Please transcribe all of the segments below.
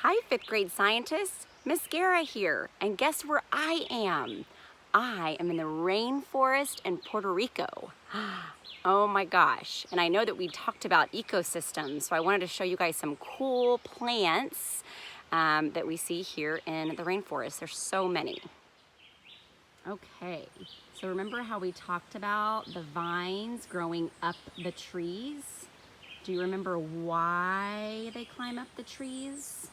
Hi, fifth grade scientists. Miss Guerra here, and guess where I am? I am in the rainforest in Puerto Rico. Oh my gosh, and I know that we talked about ecosystems, so I wanted to show you guys some cool plants that we see here in the rainforest. There's so many. Okay, so remember how we talked about the vines growing up the trees? Do you remember why they climb up the trees?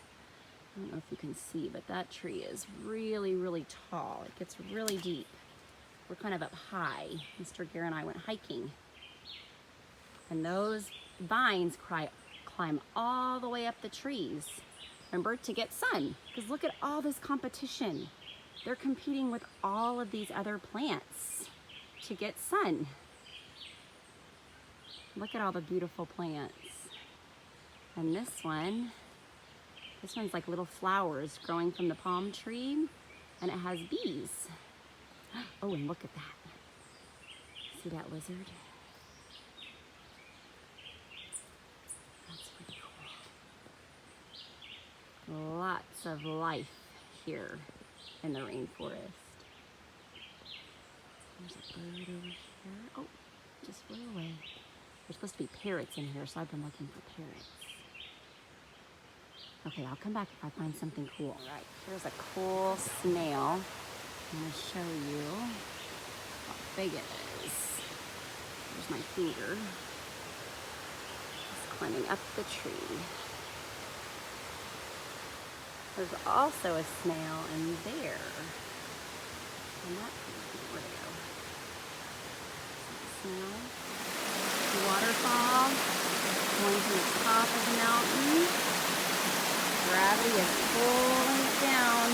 I don't know if you can see, but that tree is really, really tall. It gets really deep. We're kind of up high. Mr. Guerra and I went hiking. And those vines climb all the way up the trees. Remember, to get sun, because look at all this competition. They're competing with all of these other plants to get sun. Look at all the beautiful plants. And this one's like little flowers growing from the palm tree, and it has bees. Oh, and look at that. See that lizard? That's pretty cool. Lots of life here in the rainforest. There's a bird over here. Oh, just flew away. There's supposed to be parrots in here, so I've been looking for parrots. Okay, I'll come back if I find something cool. All right, here's a cool snail. I'm gonna show you how big it is. There's my finger. It's climbing up the tree. There's also a snail in there. And that, where'd it go? Snail. The waterfall going to the top of the mountain. Gravity is pulling it down.